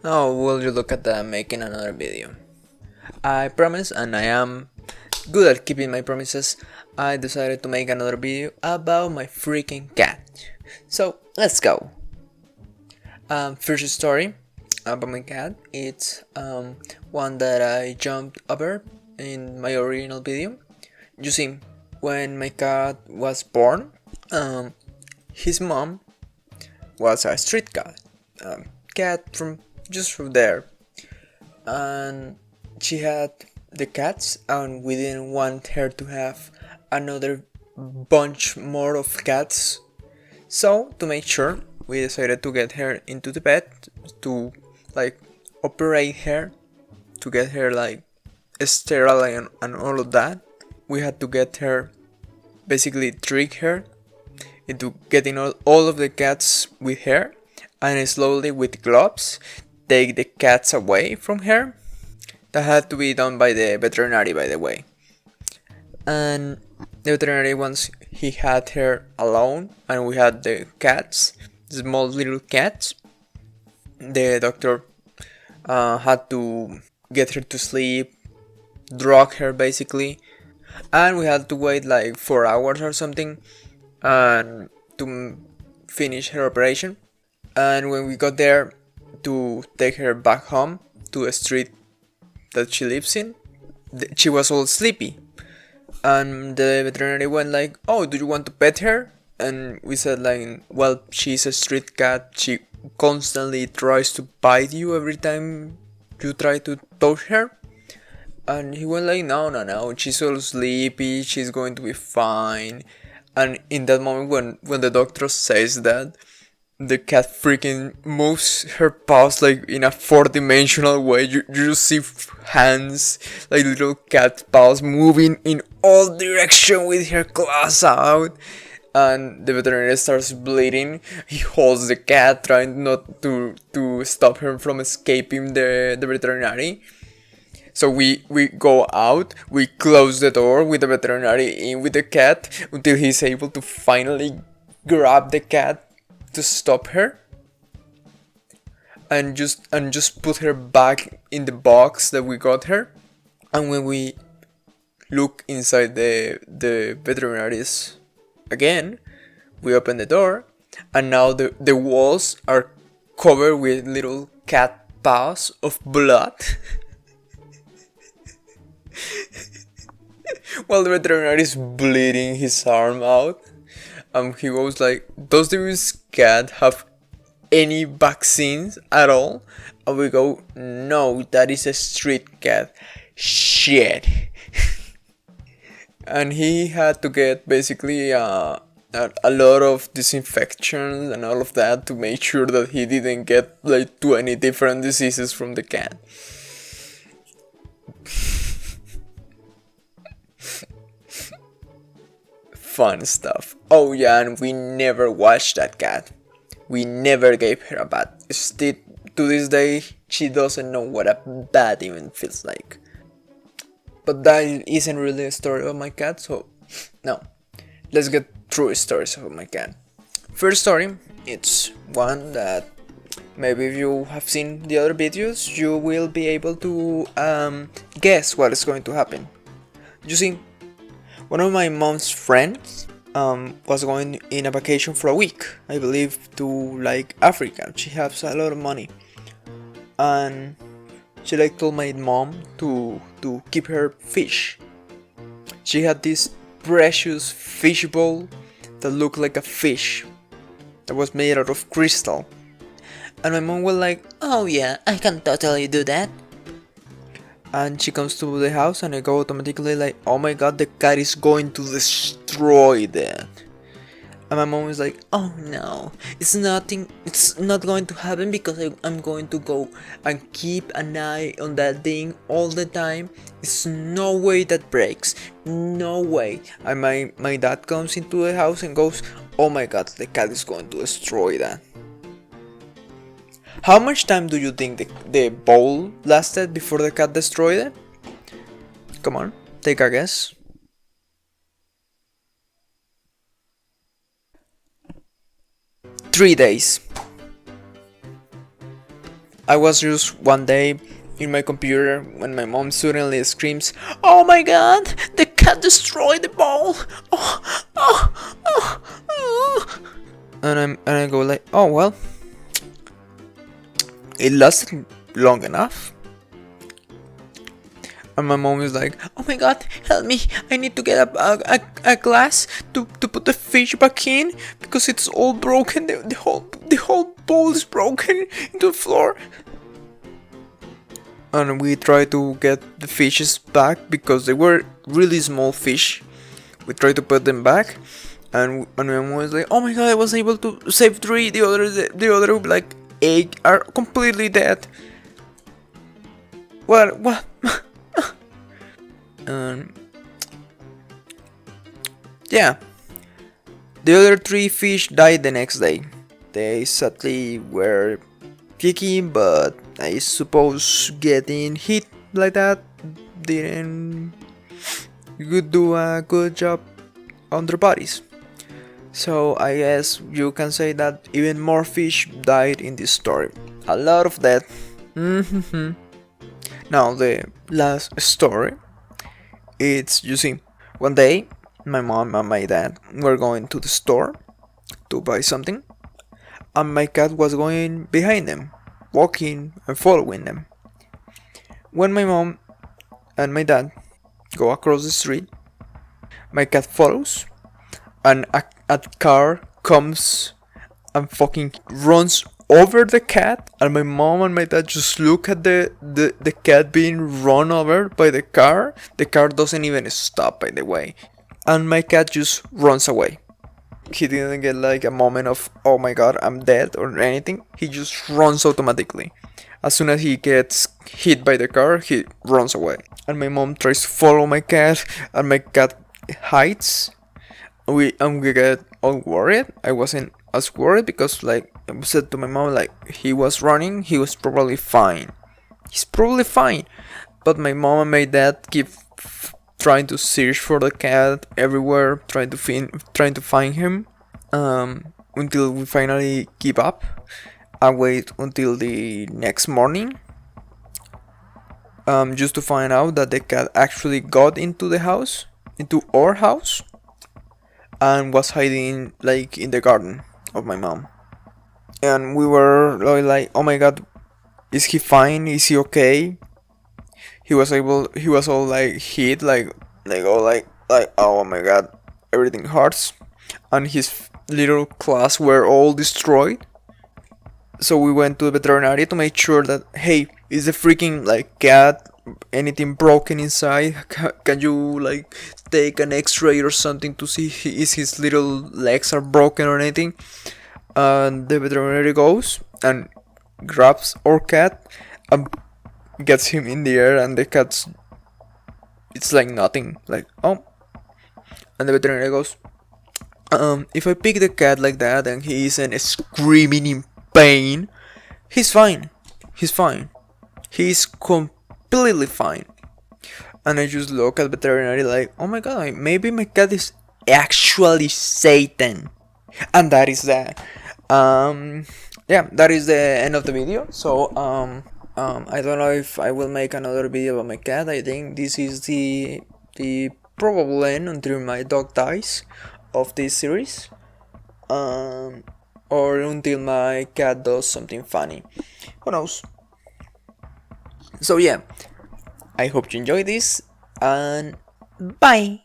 Oh, will you look at that, making another video. I promise, and I am good at keeping my promises. I decided to make another video about my freaking cat. So, let's go. First story about my cat. It's one that I jumped over in my original video. You see, when my cat was born, his mom was a street cat, cat from just from there, and she had the cats, and we didn't want her to have another bunch more of cats. So to make sure, we decided to get her into the bed to like operate her, to get her like sterile and all of that. We had to get her, basically trick her into getting all of the cats with her, and slowly with gloves take the cats away from her. That had to be done by the veterinary, by the way. And the veterinary, once he had her alone and we had the cats, small little cats, the doctor had to get her to sleep, drug her basically, and we had to wait like 4 hours or something and to finish her operation. And when we got there to take her back home to the street that she lives in, she was all sleepy, and the veterinary went like, "Oh, do you want to pet her?" And we said like, "Well, she's a street cat. She constantly tries to bite you every time you try to touch her." And he went like, "No, no, no. She's all sleepy. She's going to be fine." And in that moment, when the doctor says that, the cat freaking moves her paws like in a four-dimensional way. You just see hands, like little cat paws, moving in all direction with her claws out. And the veterinarian starts bleeding. He holds the cat, trying not to stop her from escaping the veterinary. So we go out, we close the door with the veterinary in with the cat until he's able to finally grab the cat to stop her and just put her back in the box that we got her. And when we look inside the veterinaries again, we open the door, and now the walls are covered with little cat paws of blood. While the veterinary is bleeding his arm out, he goes like, "Does this cat have any vaccines at all?" And we go, "No, that is a street cat." Shit. And he had to get basically a lot of disinfection and all of that to make sure that he didn't get like 20 different diseases from the cat. Fun stuff. Oh yeah, and we never washed that cat. We never gave her a bath. Still, to this day, she doesn't know what a bath even feels like. But that isn't really a story of my cat, so no. Let's get true stories of my cat. First story, it's one that maybe if you have seen the other videos, you will be able to guess what is going to happen. You see, one of my mom's friends was going in a vacation for a week, I believe, to like Africa. She has a lot of money, and she like told my mom to keep her fish. She had this precious fish bowl that looked like a fish that was made out of crystal, and my mom was like, "Oh yeah, I can totally do that." And she comes to the house, and I go automatically like, "Oh my god, the cat is going to destroy that." And my mom is like, "Oh no, it's not going to happen because I'm going to go and keep an eye on that thing all the time. It's no way that breaks, no way." And my dad comes into the house and goes, "Oh my god, the cat is going to destroy that." How much time do you think the bowl lasted before the cat destroyed it? Come on, take a guess. 3 days. I was just one day in my computer when my mom suddenly screams, "Oh my god, the cat destroyed the ball!" Oh, oh, oh, oh. And I go like, "Oh well, it lasted long enough." And my mom is like, "Oh my god, help me, I need to get a glass to put the fish back in because it's all broken, the whole bowl is broken into the floor." And we try to get the fishes back because they were really small fish. We try to put them back, and my mom was like, "Oh my god, I was able to save 3, the other like 8 are completely dead." What? Yeah, the other 3 fish died the next day. They sadly were picky, but I suppose getting hit like that didn't do a good job on their bodies. So I guess you can say that even more fish died in this story. A lot of that. Now the last story. It's, you see, one day my mom and my dad were going to the store to buy something, and my cat was going behind them, walking and following them. When my mom and my dad go across the street, my cat follows, and a car comes and fucking runs over the cat, and my mom and my dad just look at the cat being run over by the car. The car doesn't even stop, by the way, and my cat just runs away. He didn't get like a moment of, "Oh my god, I'm dead," or anything. He just runs automatically. As soon as he gets hit by the car, he runs away. And my mom tries to follow my cat, and my cat hides. We get all worried. I wasn't as worried because, like, I said to my mom, like, he was running, he was probably fine. He's probably fine. But my mom and my dad keep trying to search for the cat everywhere, trying to find him, until we finally give up. I wait until the next morning, just to find out that the cat actually got into our house, and was hiding like in the garden of my mom. And we were like, "Oh my god, is he fine? Is he okay?" He was all like hit, like oh my god, everything hurts, and his little claws were all destroyed. So we went to the veterinary to make sure that, hey, is the freaking like cat anything broken inside? Can you like take an X-ray or something to see if his little legs are broken or anything? And the veterinary goes and grabs our cat and gets him in the air, and the cat's, it's like nothing, like, oh. And the veterinary goes, if I pick the cat like that and he isn't screaming in pain, he's fine. He's completely fine. And I just look at the veterinary like, oh my god, maybe my cat is actually Satan. And that is that. Yeah, that is the end of the video. So I don't know if I will make another video about my cat. I think this is the probable end until my dog dies of this series, or until my cat does something funny. Who knows? So yeah, I hope you enjoy this, and bye.